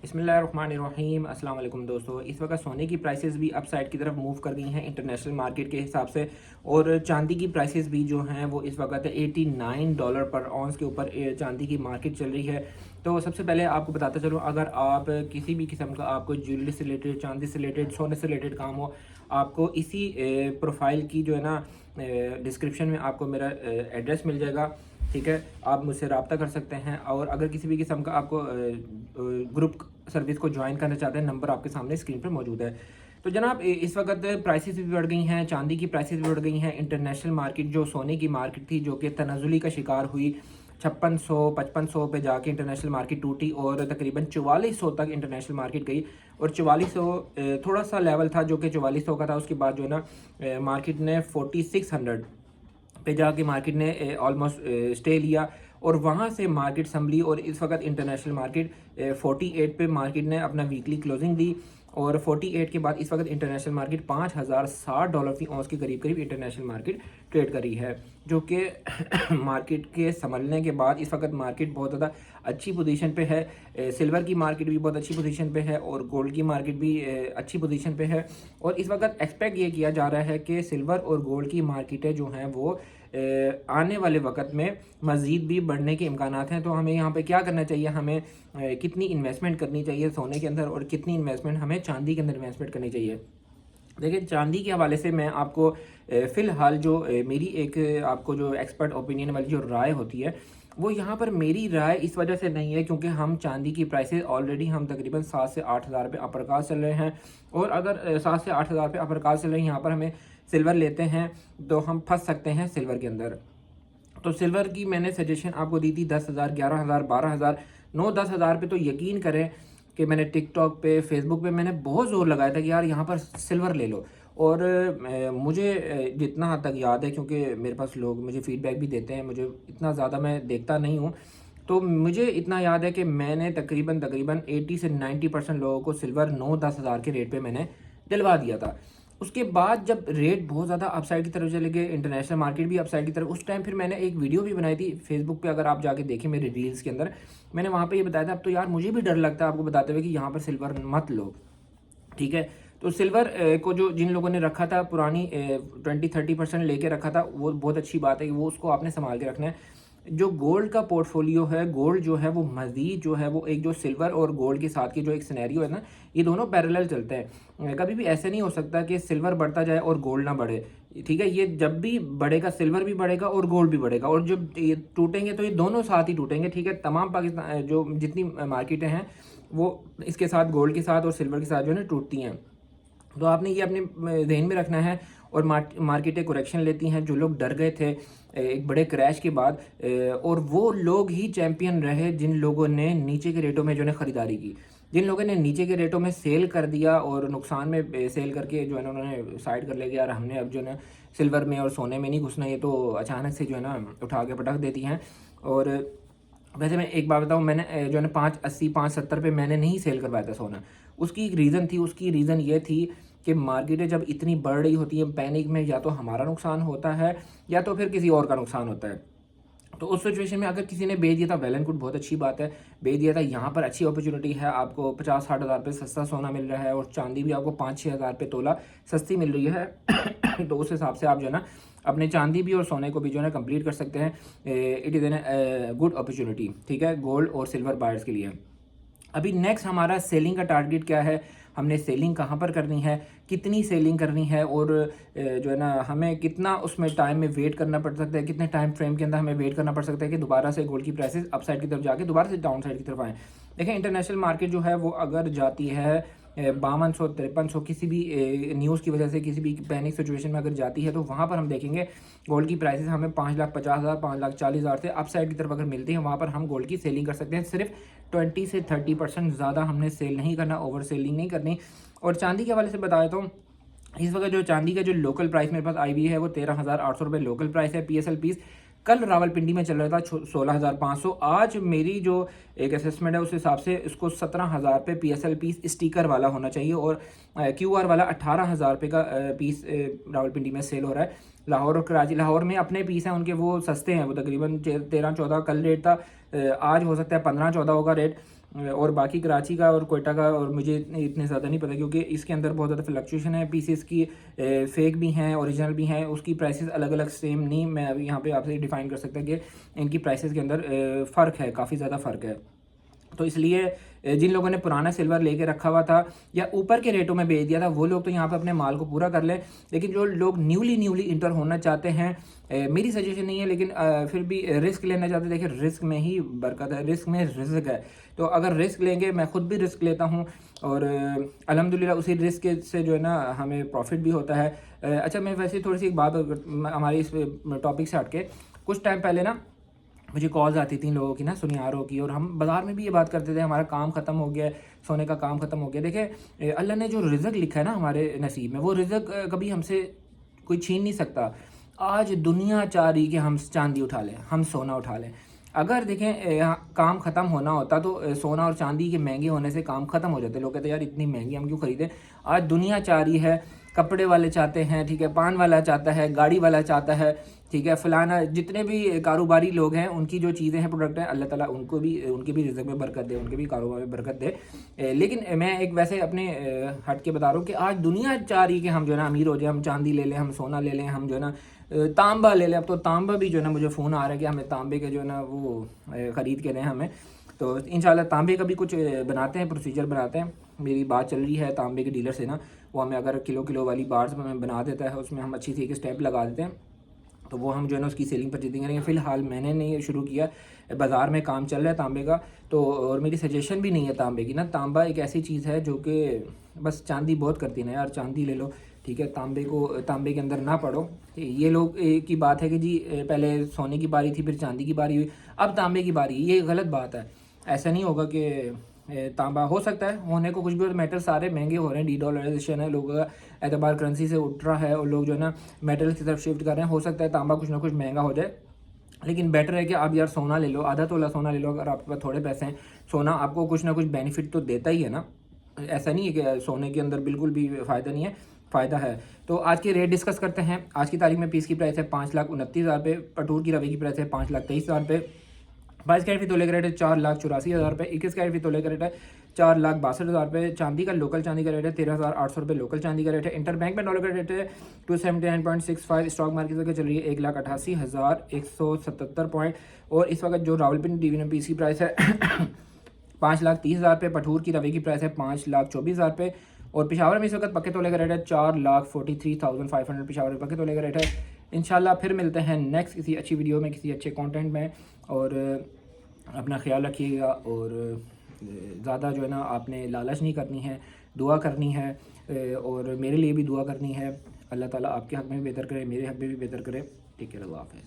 बिस्मिल्लाहिर्रहमानिर्रहीम। अस्सलाम वालेकुम दोस्तों, इस वक्त सोने की प्राइसेस भी अप साइड की तरफ मूव कर गई हैं इंटरनेशनल मार्केट के हिसाब से। और चांदी की प्राइसेस भी जो हैं वो इस वक्त $89 पर औंस के ऊपर चांदी की मार्केट चल रही है। तो सबसे पहले आपको बताता चलूँ, अगर आप किसी भी किस्म का आपको ज्वेलरी से रिलेटेड, चांदी से रिलेटेड, सोने से रिलेटेड काम हो, आपको इसी प्रोफाइल की जो है ना डिस्क्रिप्शन में आपको मेरा एड्रेस मिल जाएगा। ठीक है, आप मुझसे रब्ता कर सकते हैं। और अगर किसी भी किस्म का आपको ग्रुप सर्विस को ज्वाइन करना चाहते हैं, नंबर आपके सामने स्क्रीन पर मौजूद है। तो जनाब, इस वक्त प्राइसेस भी बढ़ गई हैं, चांदी की प्राइसेस भी बढ़ गई हैं। इंटरनेशनल मार्केट जो सोने की मार्केट थी, जो कि तनाजुली का शिकार हुई, 5600 पे जाके इंटरनेशनल मार्केट टूटी और तकरीबन 4400 तक इंटरनेशनल मार्केट गई। और 4400 थोड़ा सा लेवल था जो कि 4400 का था। उसके बाद जो है ना मार्केट ने 4600 पे जाके मार्केट ने ऑलमोस्ट स्टे लिया और वहाँ से मार्केट संभली। और इस वक्त इंटरनेशनल मार्केट 48 पे मार्केट ने अपना वीकली क्लोजिंग दी। और 48 के बाद इस वक्त इंटरनेशनल मार्केट $5060 फी औंस के करीब करीब इंटरनेशनल मार्केट ट्रेड कर रही है, जो कि मार्केट के संभलने के बाद इस वक्त मार्केट बहुत ज़्यादा अच्छी पोजीशन पे है। सिल्वर की मार्केट भी बहुत अच्छी पोजीशन पे है और गोल्ड की मार्केट भी अच्छी पोजीशन पे है। और इस वक्त एक्सपेक्ट ये किया जा रहा है कि सिल्वर और गोल्ड की मार्केटें जो हैं वो आने वाले वक्त में मज़ीद भी बढ़ने के इम्कानात हैं। तो हमें यहाँ पे क्या करना चाहिए, हमें कितनी इन्वेस्टमेंट करनी चाहिए सोने के अंदर और कितनी इन्वेस्टमेंट हमें चांदी के अंदर इन्वेस्टमेंट करनी चाहिए। देखिए, चांदी के हवाले से मैं आपको फ़िलहाल जो मेरी एक आपको जो एक्सपर्ट ओपिनियन वाली जो राय होती है, वो यहाँ पर मेरी राय इस वजह से नहीं है क्योंकि हम चांदी की प्राइसेस ऑलरेडी हम तकरीबन 7 से 8 हज़ार पे अपर कास्ट चल रहे हैं। और अगर 7 से 8 हज़ार पे अपर कास्ट चल रहे हैं, यहाँ पर हमें सिल्वर लेते हैं तो हम फंस सकते हैं सिल्वर के अंदर। तो सिल्वर की मैंने सजेशन आपको दी थी 10 हज़ार, 11 हज़ार, 12 हज़ार, 9-10 हज़ार पे। तो यकीन करें कि मैंने टिकटॉक पे, फेसबुक पे मैंने बहुत ज़ोर लगाया था कि यार यहाँ पर सिल्वर ले लो। और मुझे जितना हद तक याद है, क्योंकि मेरे पास लोग मुझे फ़ीडबैक भी देते हैं, मुझे इतना ज़्यादा मैं देखता नहीं हूँ, तो मुझे इतना याद है कि मैंने तकरीबन तकरीबन 80 से 90% लोगों को सिल्वर 9-10 हज़ार के रेट पे मैंने दिलवा दिया था। उसके बाद जब रेट बहुत ज़्यादा अपसाइड की तरफ चले गए, इंटरनेशनल मार्केट भी अपसाइड की तरफ, उस टाइम फिर मैंने एक वीडियो भी बनाई थी फेसबुक पे, अगर आप जाके देखें मेरे रील्स के अंदर, मैंने वहाँ पे ये बताया था। अब तो यार मुझे भी डर लगता है आपको बताते हुए कि यहाँ पर सिल्वर मत लो। ठीक है, तो सिल्वर को जो जिन लोगों ने रखा था पुरानी 20-30% लेके रखा था, वो बहुत अच्छी बात है कि वो उसको आपने संभाल के रखना है। जो गोल्ड का पोर्टफोलियो है, गोल्ड जो है वो मज़ीद जो है वो एक जो सिल्वर और गोल्ड के साथ की जो एक सिनेरियो है ना, ये दोनों पैरेलल चलते हैं। कभी भी ऐसे नहीं हो सकता कि सिल्वर बढ़ता जाए और गोल्ड ना बढ़े। ठीक है, ये जब भी बढ़ेगा सिल्वर भी बढ़ेगा और गोल्ड भी बढ़ेगा, और जब ये टूटेंगे तो ये दोनों साथ ही टूटेंगे। ठीक है, तमाम पाकिस्तान जो जितनी मार्केटें हैं वो इसके साथ, गोल्ड के साथ और सिल्वर के साथ जो है ना टूटती हैं। तो आपने ये अपने ज़हन में रखना है। और मार्केटें करेक्शन लेती हैं, जो लोग डर गए थे एक बड़े क्रैश के बाद, और वो लोग ही चैम्पियन रहे जिन लोगों ने नीचे के रेटों में जो है खरीदारी की। जिन लोगों ने नीचे के रेटों में सेल कर दिया और नुकसान में सेल करके जो है ना उन्होंने साइड कर लिया कि यार हमने अब जो है ना सिल्वर में और सोने में नहीं घुसना, ये तो अचानक से जो है ना उठा के पटक देती हैं। और वैसे मैं एक बात बताऊँ, मैंने जो है ना 580 570 पे मैंने नहीं सेल करवाया था सोना। उसकी एक रीज़न थी, उसकी रीज़न ये थी कि मार्केटें जब इतनी बढ़ रही होती हैं पैनिक में, या तो हमारा नुकसान होता है या तो फिर किसी और का नुकसान होता है। तो उस सिचुएशन में अगर किसी ने बेच दिया था, वेल एंड गुड, बहुत अच्छी बात है, बेच दिया था। यहाँ पर अच्छी अपॉर्चुनिटी है, आपको 50-60 हज़ार पे सस्ता सोना मिल रहा है और चांदी भी आपको 5-6 हज़ार पे तोला सस्ती मिल रही है। तो उस हिसाब से आप जो है ना अपने चांदी भी और सोने को भी जो है ना कंप्लीट कर सकते हैं। It is an good opportunity, ठीक है, गोल्ड और सिल्वर बायर्स के लिए। अभी नेक्स्ट हमारा सेलिंग का टारगेट क्या है, हमने सेलिंग कहाँ पर करनी है, कितनी सेलिंग करनी है, और जो है ना हमें कितना उसमें टाइम में वेट करना पड़ सकता है, कितने टाइम फ्रेम के अंदर हमें वेट करना पड़ सकता है कि दोबारा से गोल्ड की प्राइसेस अप साइड की तरफ जाके दोबारा से डाउन साइड की तरफ आएँ। देखें, इंटरनेशनल मार्केट जो है वो अगर जाती है 5200-5300 किसी भी न्यूज़ की वजह से, किसी भी पैनिक सिचुएशन में अगर जाती है, तो वहाँ पर हम देखेंगे गोल्ड की प्राइसेस हमें 5,50,000 5,40,000 से अप साइड की तरफ अगर मिलती हैं, वहाँ पर हम गोल्ड की सेलिंग कर सकते हैं। सिर्फ 20 से 30% ज़्यादा हमने सेल नहीं करना, ओवर सेलिंग नहीं करनी। और चांदी के हवाले से बताया तो इस वक्त जो चांदी का जो लोकल प्राइस मेरे पास आई हुई है वो 13,800 रुपये लोकल प्राइस है। PSL पीस कल रावलपिंडी में चल रहा था 16,500। आज मेरी जो एक असेसमेंट है उस हिसाब से इसको 17,000 पे PSL पीस स्टिकर वाला होना चाहिए, और QR वाला 18,000 रुपये का पीस रावलपिंडी में सेल हो रहा है। लाहौर और कराची, लाहौर में अपने पीस हैं उनके, वो सस्ते हैं, वो तकरीबन 13-14 कल रेट था, आज हो सकता है 15-14 होगा रेट। और बाकी कराची का और कोयटा का और मुझे इतने ज़्यादा नहीं पता, क्योंकि इसके अंदर बहुत ज़्यादा फ्लक्चुएशन है। पीसेस की फेक भी हैं, ओरिजिनल भी हैं, उसकी प्राइसेस अलग अलग सेम नहीं मैं अभी यहाँ पे आपसे डिफ़ाइन कर सकता कि इनकी प्राइसेस के अंदर फ़र्क है, काफ़ी ज़्यादा फ़र्क है। तो इसलिए जिन लोगों ने पुराना सिल्वर लेके रखा हुआ था या ऊपर के रेटों में बेच दिया था, वो लोग तो यहाँ पे अपने माल को पूरा कर लें। लेकिन जो लोग न्यूली इंटर होना चाहते हैं, मेरी सजेशन नहीं है, लेकिन फिर भी रिस्क लेना चाहते हैं, देखिए रिस्क में ही बरकत है, रिस्क में रिस्क है। तो अगर रिस्क लेंगे, मैं खुद भी रिस्क लेता हूँ और अल्हम्दुलिल्लाह उसी रिस्क से जो है ना हमें प्रॉफिट भी होता है। अच्छा, मैं वैसे थोड़ी सी एक बात हमारी इस टॉपिक से हट के, कुछ टाइम पहले ना मुझे कॉल्स आती थी लोगों की ना, सुनियारों की, और हम बाज़ार में भी ये बात करते थे हमारा काम ख़त्म हो गया है, सोने का काम ख़त्म हो गया। देखिए अल्लाह ने जो रिज़्क लिखा है ना हमारे नसीब में, वो रिज़्क कभी हमसे कोई छीन नहीं सकता। आज दुनिया चाह रही कि हम चांदी उठा लें, हम सोना उठा लें। अगर देखें काम ख़त्म होना होता तो सोना और चांदी के महंगे होने से काम ख़त्म हो जाते। लोग कहते हैं यार इतनी महंगी हम क्यों ख़रीदें। आज दुनिया चाह रही है, कपड़े वाले चाहते हैं, ठीक है, पान वाला चाहता है, गाड़ी वाला चाहता है, ठीक है, फ़लाना, जितने भी कारोबारी लोग हैं उनकी जो चीज़ें हैं, प्रोडक्ट हैं, अल्लाह ताला उनको भी उनके भी रिज़्क में बरकत दे, उनके भी कारोबार में बरकत दे। लेकिन मैं एक वैसे अपने हट के बता रहा हूँ कि आज दुनिया चाह रही है कि हम जो है ना अमीर हो जाए, हम चांदी ले लें, हम सोना ले लें, हम जो है ना तांबा ले लें। अब तो तांबा भी जो है ना, मुझे फ़ोन आ रहा है कि हमें तांबे के जो है ना वो ख़रीद के दें हमें। तो इंशाल्लाह तांबे का भी कुछ बनाते हैं, प्रोसीजर बनाते हैं। मेरी बात चल रही है तांबे के डीलर से ना, वो हमें अगर किलो वाली बार्स में बना देता है, उसमें हम अच्छी सी एक स्टेप लगा देते हैं, तो वो हम जो है ना उसकी सेलिंग परचेजिंग करेंगे। फ़िलहाल मैंने नहीं शुरू किया, बाज़ार में काम चल रहा है तांबे का। तो और मेरी सजेशन भी नहीं है तांबे की ना, तांबा एक ऐसी चीज़ है जो कि बस चांदी बहुत करती है ना यार, चांदी ले लो, ठीक है, तांबे के अंदर ना पड़ो। ये लोग की बात है कि जी पहले सोने की बारी थी, फिर चांदी की बारी हुई, अब तांबे की बारी, ये गलत बात है। ऐसा नहीं होगा कि तांबा हो सकता है होने को कुछ भी, और मेटल सारे महंगे हो रहे हैं, डीडॉलराइजेशन है, लोगों का एतबार करेंसी से उठ रहा है और लोग जो है ना मेटल की तरफ शिफ्ट कर रहे हैं। हो सकता है तांबा कुछ ना कुछ महंगा हो जाए, लेकिन बेटर है कि आप यार सोना ले लो, आधा तोला सोना ले लो। अगर आपके पास थोड़े पैसे हैं, सोना आपको कुछ ना कुछ बेनिफिट तो देता ही है ना। ऐसा नहीं है कि सोने के अंदर बिल्कुल भी फ़ायदा नहीं है, फ़ायदा है। तो आज के रेट डिस्कस करते हैं। आज की तारीख में पीस की प्राइस है 5,29,000 रुपये, पटूर की रवे की प्राइस है 5,23,000 रुपये, 22 कैरेट तोले का रेट है 4,84,000 रुपये, 21 कैरेट तोले का रेट है 4,62,000 रुपये। चांदी का लोकल चांदी का रेट है 13,800 रुपये, लोकल चांदी का रेट है। इंटर बैंक में डॉलर का रेट है 279.65, स्टॉक मार्केट में चल रही है 1,88,177 पॉइंट। और इस वक्त जो रावलपिंडी डिवीजन पीस की प्राइस है 5,30,000 रुपये, पठूर की रवे की प्राइस है 5,24,000 रुपये, और पेशावर में इस वक्त पक्के तोले का रेट है 4,43,500 पेशावर पक्के तोले का रेट है। इंशाल्लाह फिर मिलते हैं नेक्स्ट किसी अच्छी वीडियो में, किसी अच्छे कंटेंट में, और अपना ख्याल रखिएगा। और ज़्यादा जो है ना आपने लालच नहीं करनी है, दुआ करनी है, और मेरे लिए भी दुआ करनी है। अल्लाह ताला आपके हक़ में भी बेहतर करे, मेरे हक़ में भी बेहतर करे। ठीक है, अल्लाह हाफ़िज़।